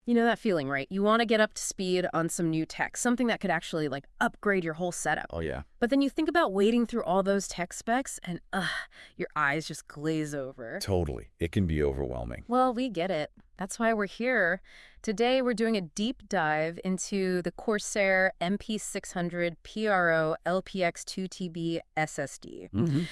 You know that feeling, right? You want to get up to speed on some new tech, something that could actually, like, upgrade your whole setup. Oh, yeah. But then you think about wading through all those tech specs and, your eyes just glaze over. Totally. It can be overwhelming. Well, we get it. That's why we're here. Today, we're doing a deep dive into the Corsair MP600 PRO LPX 2TB SSD.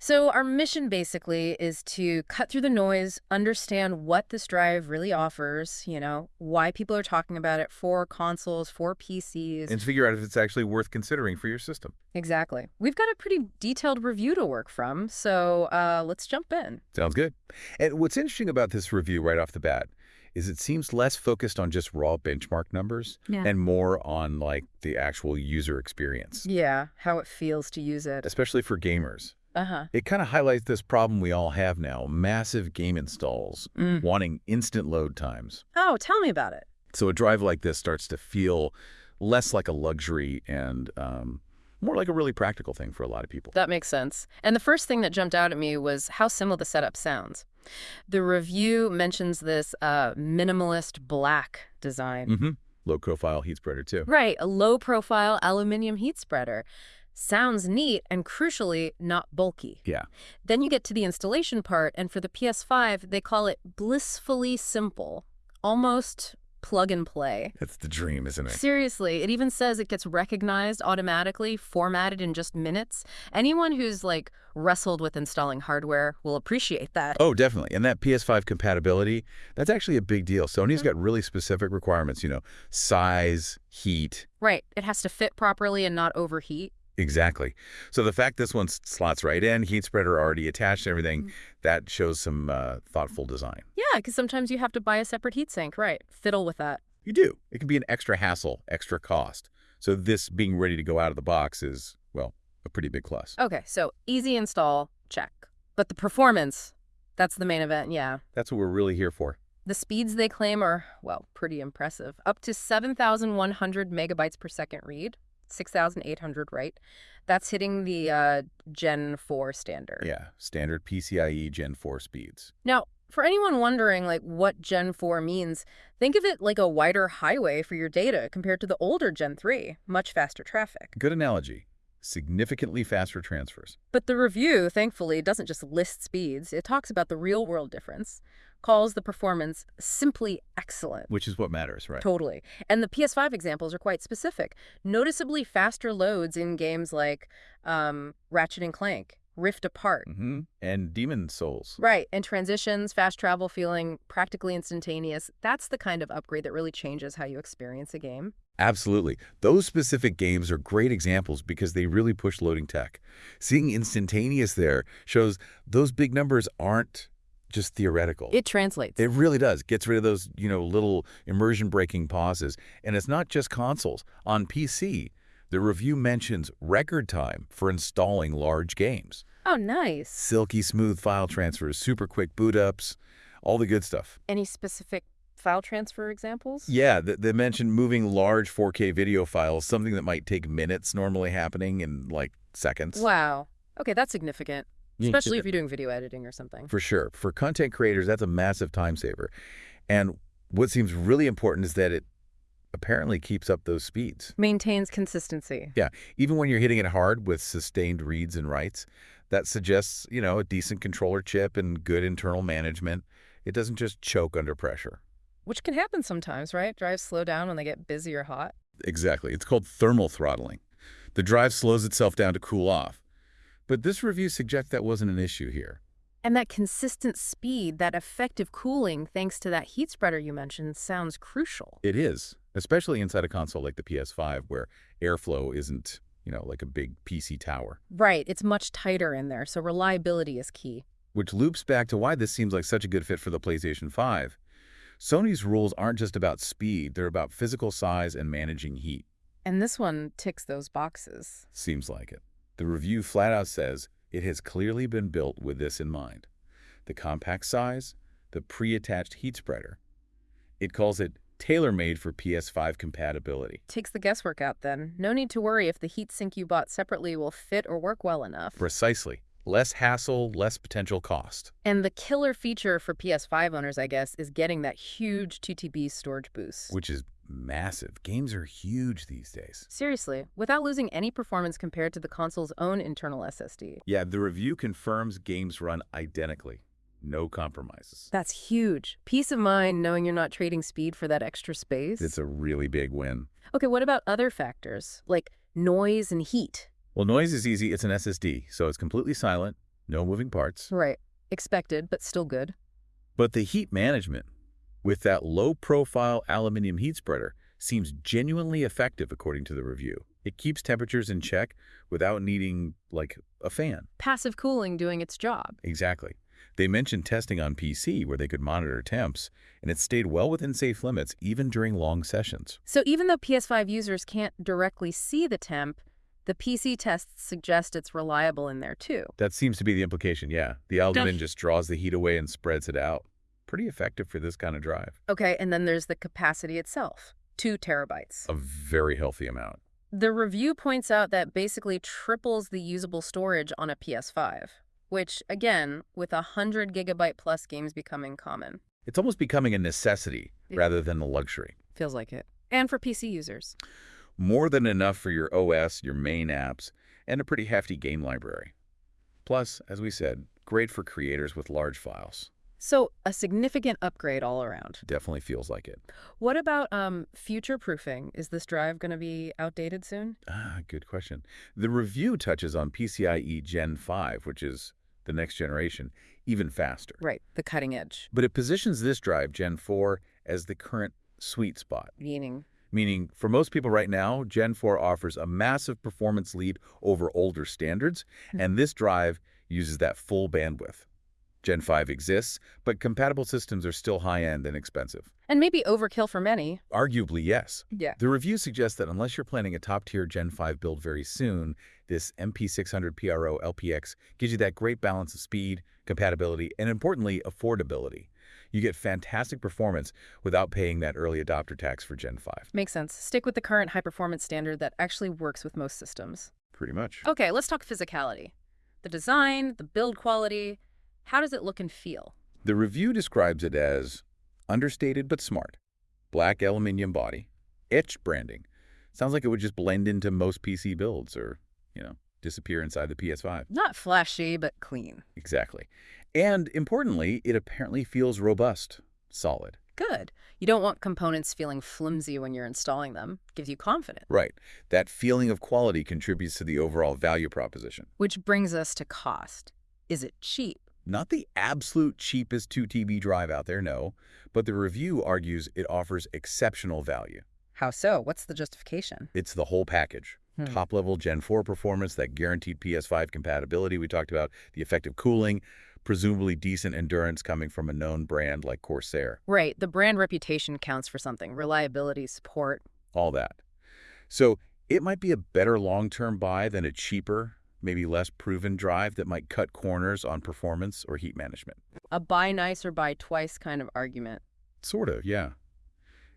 So our mission basically is to cut through the noise, understand what this drive really offers, why people are talking about it for consoles, for PCs. And to figure out if it's actually worth considering for your system. Exactly. We've got a pretty detailed review to work from, so let's jump in. Sounds good. And what's interesting about this review right off the bat is it seems less focused on just raw benchmark numbers and more on, like, the actual user experience. Yeah, how it feels to use it. Especially for gamers. It kind of highlights this problem we all have now, massive game installs, wanting instant load times. Oh, tell me about it. So a drive like this starts to feel less like a luxury and more like a really practical thing for a lot of people. That makes sense. And the first thing that jumped out at me was how simple the setup sounds. The review mentions this minimalist black design. Low-profile heat spreader, too. Right, a low-profile aluminium heat spreader. Sounds neat and, crucially, not bulky. Yeah. Then you get to the installation part, and for the PS5, they call it blissfully simple, almost plug and play. That's the dream, isn't it? Seriously, it even says it gets recognized automatically, formatted in just minutes. Anyone who's, like, wrestled with installing hardware will appreciate that. Oh, definitely. And that PS5 compatibility, that's actually a big deal. Sony's got really specific requirements, size, heat. Right. It has to fit properly and not overheat. Exactly. So the fact this one slots right in, heat spreader already attached and everything, that shows some thoughtful design. Yeah, because sometimes you have to buy a separate heatsink, right? Fiddle with that. You do. It can be an extra hassle, extra cost. So this being ready to go out of the box is, well, a pretty big plus. Okay, so easy install, check. But the performance, that's the main event, yeah. That's what we're really here for. The speeds they claim are, well, pretty impressive. Up to 7,100 megabytes per second read. 6,800, right? That's hitting the Gen 4 standard. Yeah, standard PCIe Gen 4 speeds. Now, for anyone wondering, like, what Gen 4 means, think of it like a wider highway for your data compared to the older Gen 3. Much faster traffic. Good analogy. Significantly faster transfers. But the review, thankfully, doesn't just list speeds. It talks about the real-world difference, calls the performance simply excellent. Which is what matters, right? Totally. And the PS5 examples are quite specific. Noticeably faster loads in games like Ratchet & Clank, Rift Apart. And Demon Souls. Right. And transitions, fast travel feeling practically instantaneous. That's the kind of upgrade that really changes how you experience a game. Absolutely. Those specific games are great examples because they really push loading tech. Seeing instantaneous there shows those big numbers aren't just theoretical. It translates. It really does. Gets rid of those, little immersion-breaking pauses. And it's not just consoles. On PC, the review mentions record time for installing large games. Oh, nice. Silky smooth file transfers, super quick boot ups, all the good stuff. Any specific file transfer examples? Yeah, they mentioned moving large 4K video files, something that might take minutes normally happening in, like, seconds. Wow. Okay, that's significant. Especially if you're doing video editing or something. For sure. For content creators, that's a massive time saver. And what seems really important is that it apparently keeps up those speeds. Maintains consistency. Yeah. Even when you're hitting it hard with sustained reads and writes, that suggests, a decent controller chip and good internal management. It doesn't just choke under pressure. Which can happen sometimes, right? Drives slow down when they get busy or hot. Exactly. It's called thermal throttling. The drive slows itself down to cool off. But this review suggests that wasn't an issue here. And that consistent speed, that effective cooling, thanks to that heat spreader you mentioned, sounds crucial. It is, especially inside a console like the PS5, where airflow isn't, like a big PC tower. Right. It's much tighter in there, so reliability is key. Which loops back to why this seems like such a good fit for the PlayStation 5. Sony's rules aren't just about speed, they're about physical size and managing heat. And this one ticks those boxes. Seems like it. The review flat out says it has clearly been built with this in mind. The compact size, the pre-attached heat spreader. It calls it tailor-made for PS5 compatibility. Takes the guesswork out then. No need to worry if the heatsink you bought separately will fit or work well enough. Precisely. Less hassle, less potential cost. And the killer feature for PS5 owners, I guess, is getting that huge 2TB storage boost. Which is massive. Games are huge these days. Seriously, without losing any performance compared to the console's own internal SSD. Yeah, the review confirms games run identically. No compromises. That's huge. Peace of mind knowing you're not trading speed for that extra space. It's a really big win. Okay, what about other factors, like noise and heat? Well, noise is easy. It's an SSD, so it's completely silent, no moving parts. Right. Expected, but still good. But the heat management, with that low-profile aluminium heat spreader, seems genuinely effective according to the review. It keeps temperatures in check without needing, like, a fan. Passive cooling doing its job. Exactly. They mentioned testing on PC where they could monitor temps, and it stayed well within safe limits even during long sessions. So even though PS5 users can't directly see the temp, the PC tests suggest it's reliable in there too. That seems to be the implication, yeah. The aluminium just draws the heat away and spreads it out. Pretty effective for this kind of drive. Okay, and then there's the capacity itself, 2 terabytes. A very healthy amount. The review points out that basically triples the usable storage on a PS5, which, again, with 100 gigabyte plus games becoming common. It's almost becoming a necessity rather than a luxury. Feels like it. And for PC users. More than enough for your OS, your main apps, and a pretty hefty game library. Plus, as we said, great for creators with large files. So a significant upgrade all around. Definitely feels like it. What about future-proofing? Is this drive going to be outdated soon? Good question. The review touches on PCIe Gen 5, which is the next generation, even faster. Right, the cutting edge. But it positions this drive, Gen 4, as the current sweet spot. Meaning, for most people right now, Gen 4 offers a massive performance lead over older standards, and this drive uses that full bandwidth. Gen 5 exists, but compatible systems are still high-end and expensive. And maybe overkill for many. Arguably, yes. Yeah. The review suggests that unless you're planning a top-tier Gen 5 build very soon, this MP600 PRO LPX gives you that great balance of speed, compatibility, and importantly, affordability. You get fantastic performance without paying that early adopter tax for Gen 5. Makes sense. Stick with the current high-performance standard that actually works with most systems. Pretty much. Okay, let's talk physicality. The design, the build quality, how does it look and feel? The review describes it as understated but smart. Black aluminium body. Etched branding. Sounds like it would just blend into most PC builds or, disappear inside the PS5. Not flashy, but clean. Exactly. And importantly, it apparently feels robust, solid. Good. You don't want components feeling flimsy when you're installing them. Gives you confidence. Right. That feeling of quality contributes to the overall value proposition. Which brings us to cost. Is it cheap? Not the absolute cheapest 2TB drive out there, no, but the review argues it offers exceptional value. How so? What's the justification? It's the whole package. Top-level Gen 4 performance, that guaranteed PS5 compatibility we talked about, the effective cooling, presumably decent endurance coming from a known brand like Corsair. Right. The brand reputation counts for something. Reliability, support. All that. So it might be a better long-term buy than a cheaper, maybe less proven drive that might cut corners on performance or heat management. A buy nice or buy twice kind of argument. Sort of, yeah.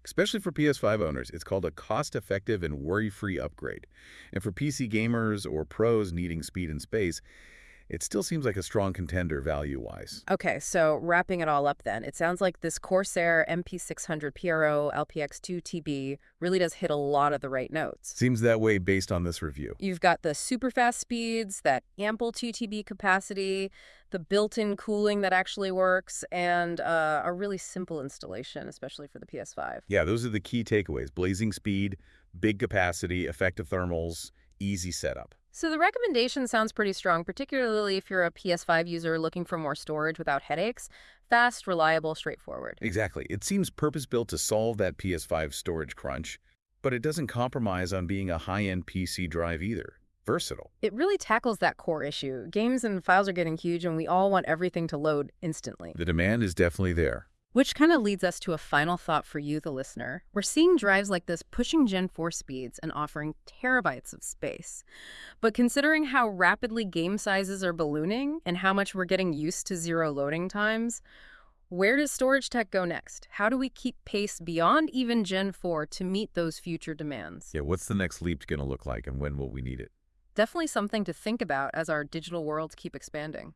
Especially for PS5 owners, it's called a cost-effective and worry-free upgrade. And for PC gamers or pros needing speed and space, it still seems like a strong contender value-wise. Okay, so wrapping it all up then, it sounds like this Corsair MP600 PRO LPX 2TB really does hit a lot of the right notes. Seems that way based on this review. You've got the super fast speeds, that ample 2TB capacity, the built-in cooling that actually works, and a really simple installation, especially for the PS5. Yeah, those are the key takeaways. Blazing speed, big capacity, effective thermals, easy setup. So the recommendation sounds pretty strong, particularly if you're a PS5 user looking for more storage without headaches. Fast, reliable, straightforward. Exactly. It seems purpose-built to solve that PS5 storage crunch, but it doesn't compromise on being a high-end PC drive either. Versatile. It really tackles that core issue. Games and files are getting huge, and we all want everything to load instantly. The demand is definitely there. Which kind of leads us to a final thought for you, the listener. We're seeing drives like this pushing Gen 4 speeds and offering terabytes of space. But considering how rapidly game sizes are ballooning and how much we're getting used to zero loading times, where does storage tech go next? How do we keep pace beyond even Gen 4 to meet those future demands? Yeah, what's the next leap going to look like and when will we need it? Definitely something to think about as our digital worlds keep expanding.